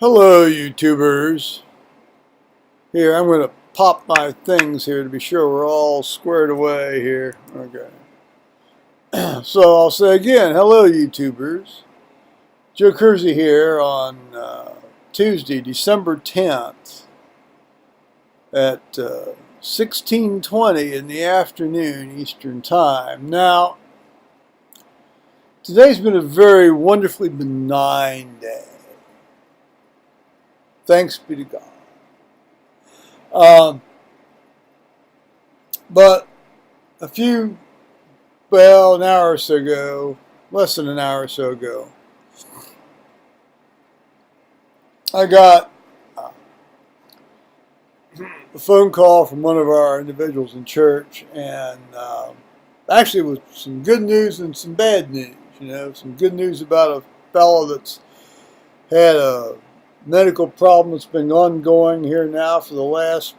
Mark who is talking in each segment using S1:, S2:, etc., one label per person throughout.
S1: Hello, YouTubers. Here, I'm going to pop my things here to be sure we're all squared away here. Okay. So I'll say again, hello, YouTubers. Joe Kersey here on Tuesday, December 10th at 16:20 in the afternoon Eastern Time. Now, today's been a very wonderfully benign day. Thanks be to God. But an hour or so ago, less than an hour or so ago, I got a phone call from one of our individuals in church, and actually with some good news and some bad news. Some good news about a fellow that's had a medical problem that's been ongoing here now for the last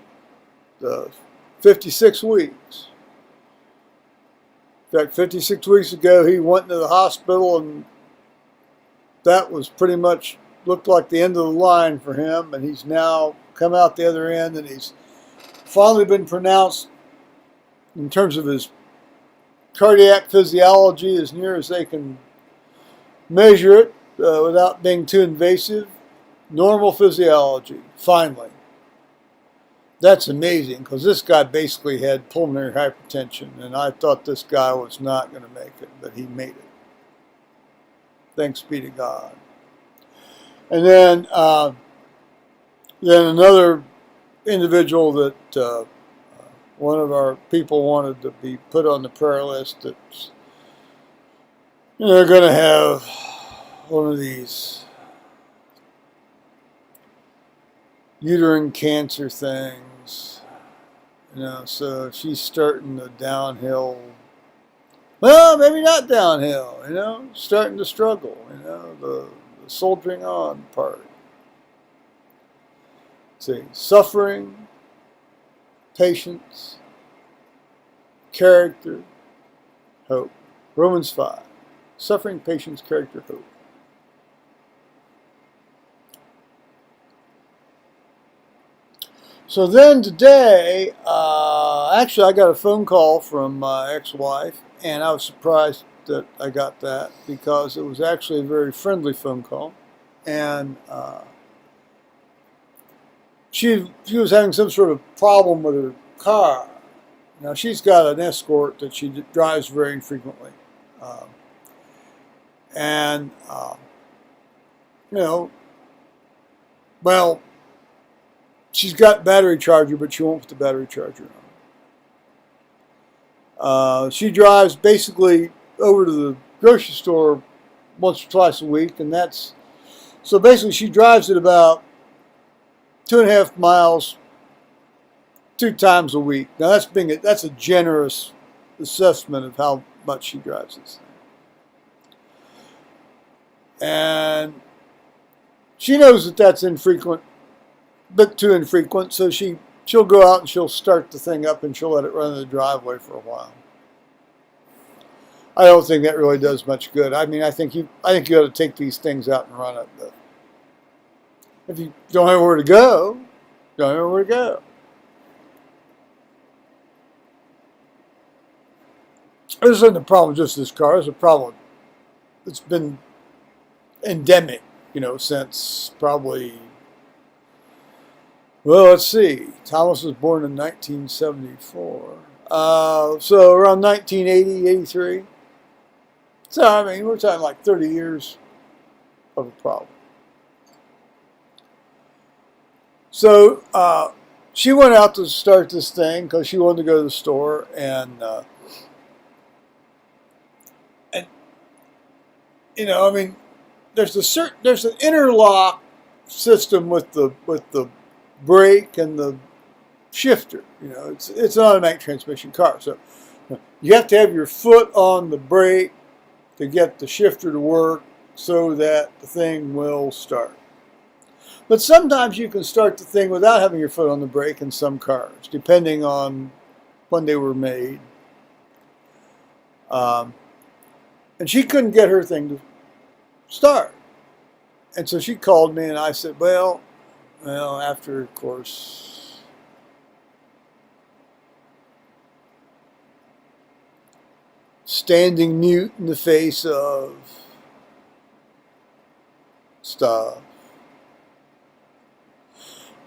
S1: 56 weeks. In fact, 56 weeks ago, he went into the hospital, and that was pretty much looked like the end of the line for him, and he's now come out the other end, and he's finally been pronounced, in terms of his cardiac physiology, as near as they can measure it without being too invasive, normal physiology, finally. That's amazing, because this guy basically had pulmonary hypertension, and I thought this guy was not going to make it, but he made it. Thanks be to God. And then another individual that one of our people wanted to be put on the prayer list that's going to have one of these uterine cancer things, so she's starting the downhill, well, maybe not downhill, starting to struggle, the soldiering on part. See, suffering, patience, character, hope. Romans 5. Suffering, patience, character, hope. So then today, actually I got a phone call from my ex-wife, and I was surprised that I got that, because it was actually a very friendly phone call. And she was having some sort of problem with her car. Now, she's got an Escort that she drives very infrequently. Well, she's got battery charger, but she won't put the battery charger on. She drives basically over to the grocery store once or twice a week, and so basically she drives it about 2.5 miles 2 times a week. Now that's a generous assessment of how much she drives this thing. And she knows that that's infrequent, bit too infrequent, so she'll go out and she'll start the thing up and she'll let it run in the driveway for a while. I don't think that really does much good. I mean, I think you ought to take these things out and run it. But if you don't have where to go, don't have where to go. This isn't a problem just this car. It's a problem that's been endemic, since probably, well, let's see. Thomas was born in 1974. So around 1980, 83. So, I mean, we're talking like 30 years of a problem. So she went out to start this thing because she wanted to go to the store, and I mean, there's an interlock system with the brake and the shifter. It's an automatic transmission car, so you have to have your foot on the brake to get the shifter to work so that the thing will start. But sometimes you can start the thing without having your foot on the brake in some cars, depending on when they were made. And she couldn't get her thing to start. And so she called me, and I said, well, after, of course, standing mute in the face of stuff,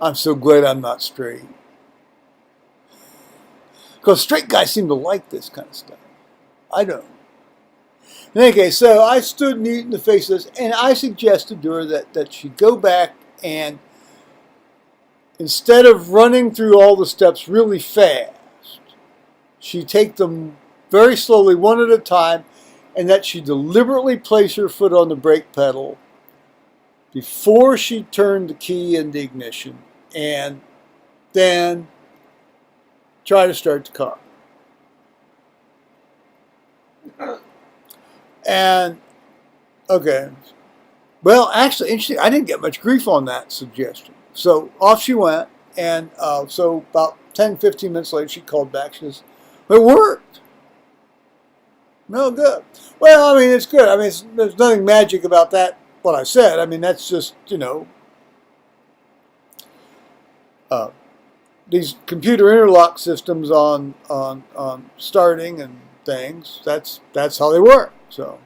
S1: I'm so glad I'm not straight. Because straight guys seem to like this kind of stuff. I don't. In any case, so I stood mute in the face of this, and I suggested to her that she go back and instead of running through all the steps really fast, she take them very slowly, one at a time, and that she deliberately place her foot on the brake pedal before she turned the key in the ignition, and then try to start the car. And, okay. Well, actually, interesting, I didn't get much grief on that suggestion. So off she went, and so about 10, 15 minutes later, she called back. She says, it worked. No, good. Well, I mean, it's good. I mean, there's nothing magic about that, what I said. I mean, that's just, these computer interlock systems on starting and things, that's how they work. So,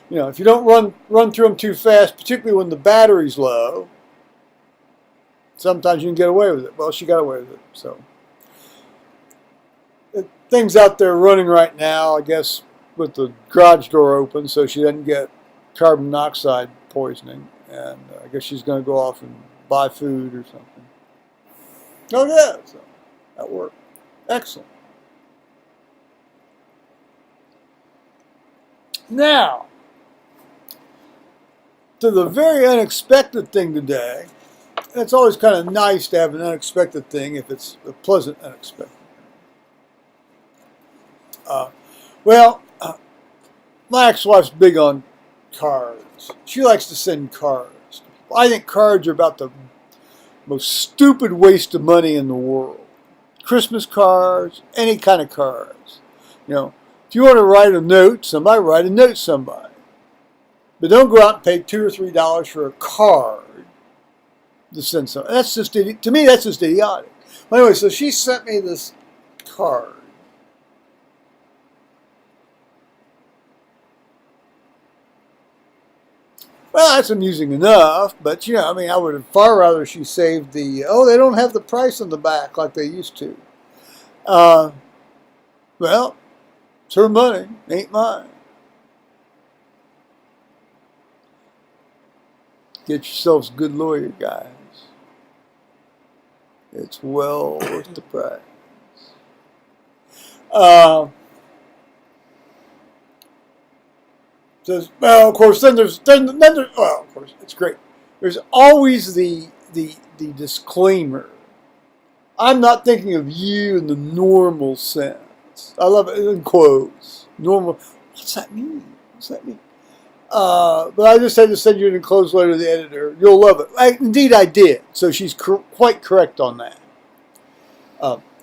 S1: if you don't run through them too fast, particularly when the battery's low, sometimes you can get away with it. Well, she got away with it. So, things out there running right now, I guess, with the garage door open, so she doesn't get carbon monoxide poisoning. And I guess she's going to go off and buy food or something. Oh, yeah. So that worked. Excellent. Now, to the very unexpected thing today. And it's always kind of nice to have an unexpected thing if it's a pleasant unexpected thing. My ex-wife's big on cards. She likes to send cards. I think cards are about the most stupid waste of money in the world. Christmas cards, any kind of cards. If you want to write a note, write a note to somebody. But don't go out and pay $2 or $3 for a card to send something. That's just, to me, that's just idiotic. Anyway, so she sent me this card. Well, that's amusing enough, but, I would have far rather she saved they don't have the price on the back like they used to. Well, it's her money, ain't mine. Get yourselves a good lawyer, guys. It's well worth the price. Says, well, of course, then there's, well, of course, it's great. There's always the disclaimer. I'm not thinking of you in the normal sense. I love it in quotes. Normal. What's that mean? But I just had to send you an enclosed letter to the editor. You'll love it. Indeed, I did. So she's quite correct on that.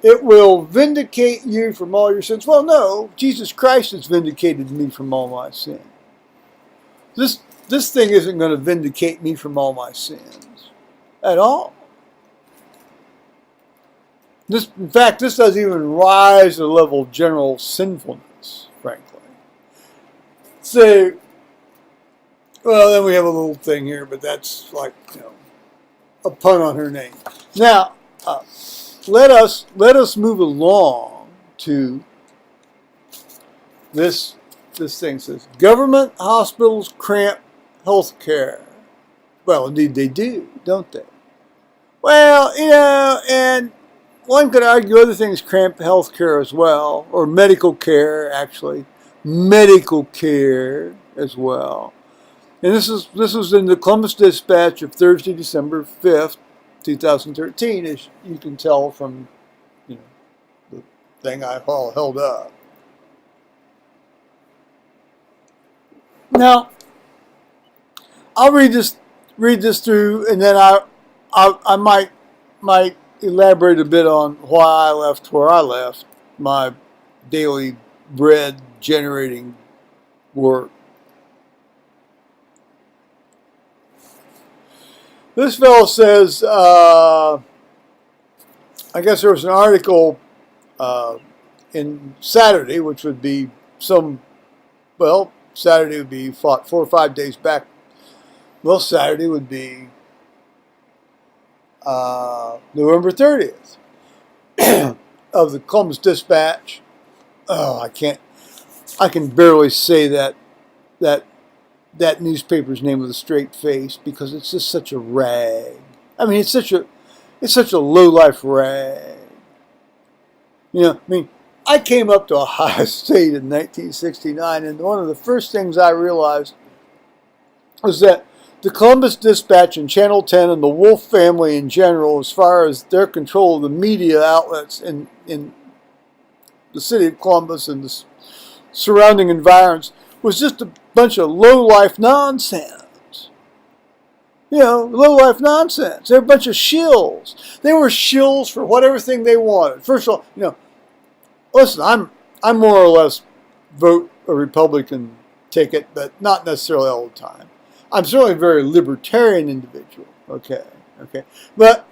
S1: It will vindicate you from all your sins. Well, no. Jesus Christ has vindicated me from all my sins. This thing isn't going to vindicate me from all my sins at all. In fact, this doesn't even rise to the level of general sinfulness, frankly. So, well, then we have a little thing here, but that's like, a pun on her name. Now, let us move along to this thing. Says government hospitals cramp health care. Well, indeed they do, don't they? Well, and one could argue other things cramp health care as well, or medical care, actually. Medical care as well. And this was in the Columbus Dispatch of Thursday, December 5th, 2013, as you can tell from the thing I held up. Now, I'll read this through, and then I might elaborate a bit on why I left where I left, my daily bread generating work. This fellow says, I guess there was an article in Saturday, which would be Saturday would be 4 or 5 days back. Well, Saturday would be November 30th of the Columbus Dispatch. Oh, I can barely say that newspaper's name with a straight face because it's just such a rag. I mean, it's such a low-life rag. I came up to Ohio State in 1969, and one of the first things I realized was that the Columbus Dispatch and Channel 10 and the Wolf family in general, as far as their control of the media outlets in the city of Columbus and the surrounding environs, was just a bunch of low-life nonsense. Low-life nonsense. They're a bunch of shills. They were shills for whatever thing they wanted. First of all, listen, I'm more or less vote a Republican ticket, but not necessarily all the time. I'm certainly a very libertarian individual. Okay. But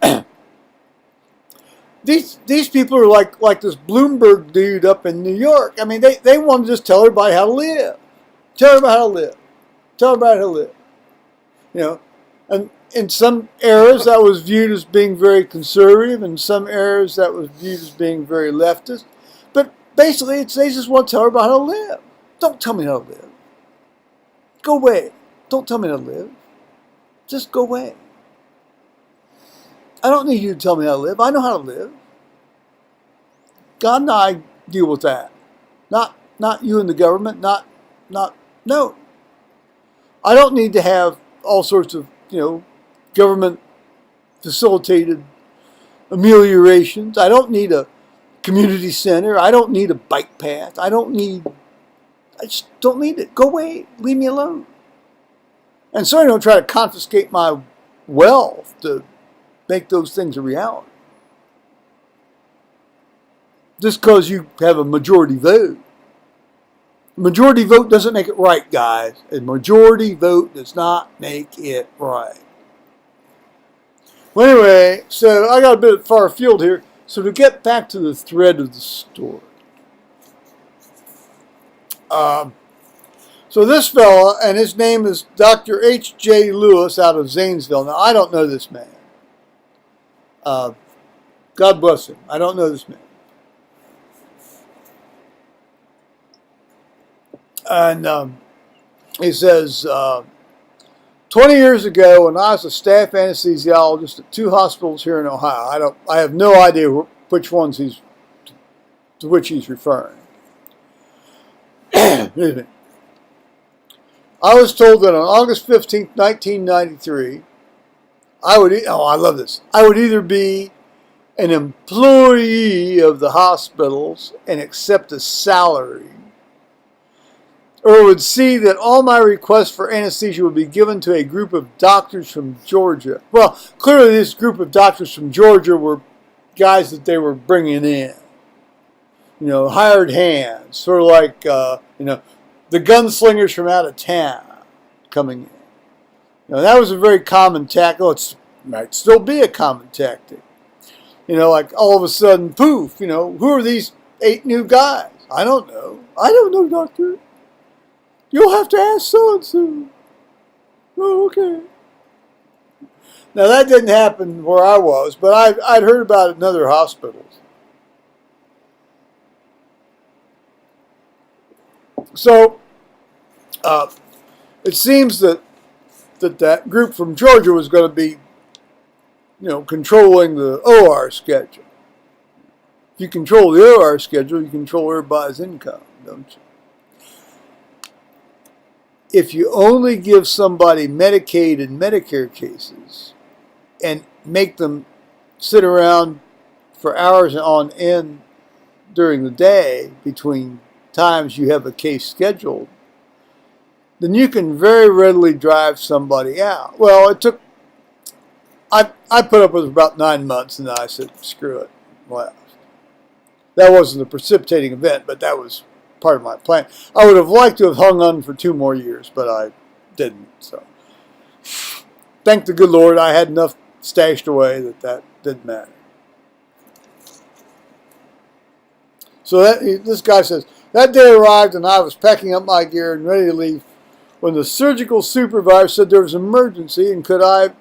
S1: these people are like this Bloomberg dude up in New York. I mean, they want to just tell everybody how to live. Tell everybody how to live. And in some eras that was viewed as being very conservative, and some eras that was viewed as being very leftist. But basically, they just want to tell everybody how to live. Don't tell me how to live. Go away. Don't tell me how to live. Just go away. I don't need you to tell me how to live. I know how to live. God and I deal with that. Not you and the government. No. I don't need to have all sorts of, government facilitated ameliorations. I don't need a community center. I don't need a bike path. I just don't need it. Go away. Leave me alone. And so I don't try to confiscate my wealth to make those things a reality. Just because you have a majority vote. A majority vote doesn't make it right, guys. A majority vote does not make it right. Well, anyway, so I got a bit far afield here. So to get back to the thread of the story. So this fella, and his name is Dr. H.J. Lewis out of Zanesville. Now, I don't know this man. God bless him. I don't know this man. And he says, 20 years ago, when I was a staff anesthesiologist at 2 hospitals here in Ohio, I have no idea which ones to which he's referring. Excuse me. I was told that on August 15th, 1993, I love this. I would either be an employee of the hospitals and accept a salary, or would see that all my requests for anesthesia would be given to a group of doctors from Georgia. Well, clearly this group of doctors from Georgia were guys that they were bringing in. Hired hands, sort of like, the gunslingers from out of town coming in. That was a very common tactic. It might still be a common tactic. Like all of a sudden, poof, who are these 8 new guys? I don't know, doctor. You'll have to ask so-and-so. Oh, okay. Now, that didn't happen where I was, but I'd heard about it in other hospitals. So, it seems that group from Georgia was going to be, controlling the OR schedule. If you control the OR schedule, you control everybody's income, don't you? If you only give somebody Medicaid and Medicare cases and make them sit around for hours on end during the day between times you have a case scheduled, then you can very readily drive somebody out. Well, I put up with about 9 months, and then I said, screw it, left. That wasn't a precipitating event, but that was part of my plan. I would have liked to have hung on for 2 more years, but I didn't. So thank the good Lord I had enough stashed away that didn't matter. So this guy says, that day arrived and I was packing up my gear and ready to leave when the surgical supervisor said there was an emergency and could I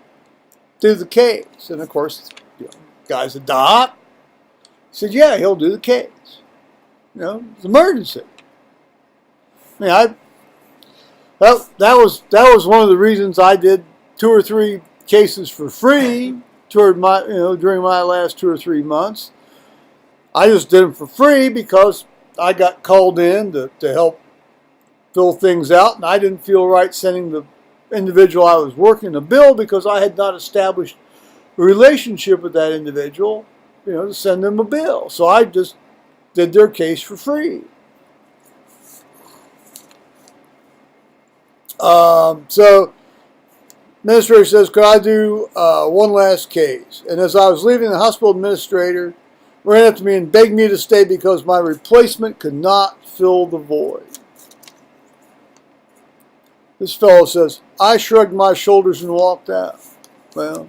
S1: do the case. And of course, the guy's a doc. He said, yeah, he'll do the case. It's an emergency. I mean, that was one of the reasons I did 2 or 3 cases for free during my last 2 or 3 months. I just did them for free because I got called in to help fill things out, and I didn't feel right sending the individual I was working a bill because I had not established a relationship with that individual, to send them a bill. So I just did their case for free. So administrator says, could I do one last case? And as I was leaving, the hospital administrator ran up to me and begged me to stay because my replacement could not fill the void. This fellow says, I shrugged my shoulders and walked out. Well,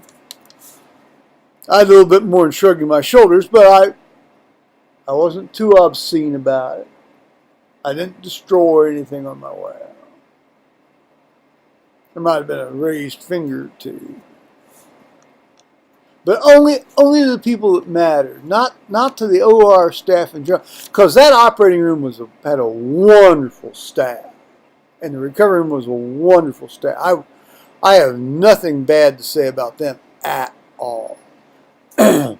S1: I had a little bit more than shrugging my shoulders, but I wasn't too obscene about it. I didn't destroy anything on my way out. There might have been a raised finger or two. But only to the people that mattered, not to the OR staff in general. Because that operating room had a wonderful staff. And the recovery room was a wonderful staff. I have nothing bad to say about them at all. And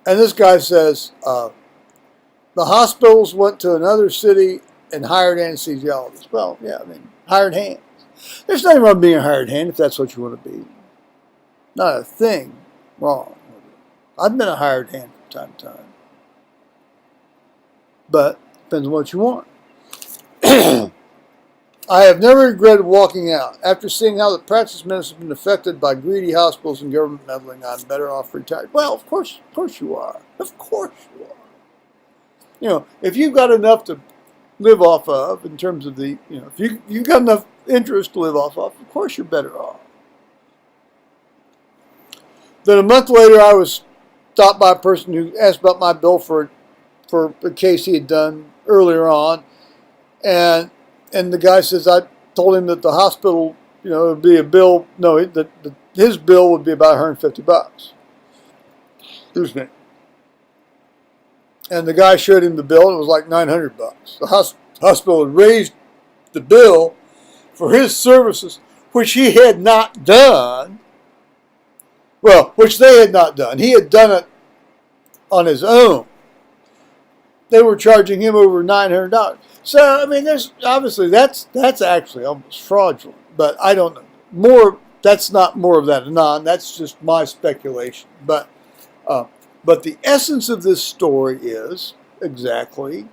S1: this guy says, the hospitals went to another city and hired anesthesiologists. Well, yeah, hired hands. There's nothing wrong with being a hired hand if that's what you want to be. Not a thing wrong with it. I've been a hired hand from time to time. But depends on what you want. I have never regretted walking out. After seeing how the practice medicine has been affected by greedy hospitals and government meddling, I'm better off retired. Well, of course you are. Of course you are. If you've got enough to live off of, in terms of if you've got enough interest to live off of course you're better off. Then a month later, I was stopped by a person who asked about my bill for a case he had done earlier on, and the guy says I told him that the hospital, would be a bill. No, that his bill would be about $150. Excuse me. And the guy showed him the bill, and it was like $900. The hospital had raised the bill for his services, which he had not done. Well, which they had not done. He had done it on his own. They were charging him over $900. So, there's obviously that's actually almost fraudulent. But I don't know. That's not more of that anon. That's just my speculation. But the essence of this story is exactly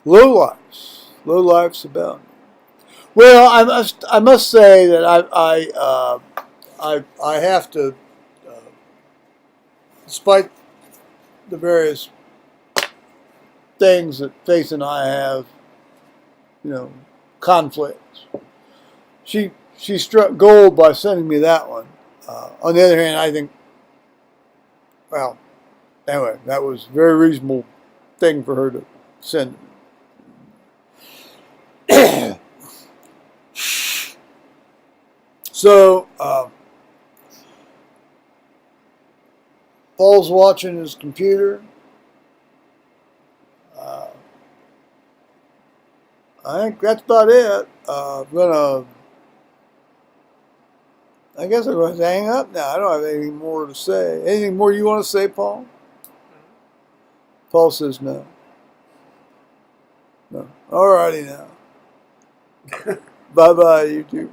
S1: lowlifes about. Well, I must say that I have to, despite the various things that Faith and I have, conflicts. She struck gold by sending me that one. On the other hand, I think, well, anyway, that was a very reasonable thing for her to send me. So, Paul's watching his computer. I think that's about it. I guess I'm going to hang up now. I don't have anything more to say. Anything more you want to say, Paul? Paul says no. No. All righty now. Bye-bye, YouTube.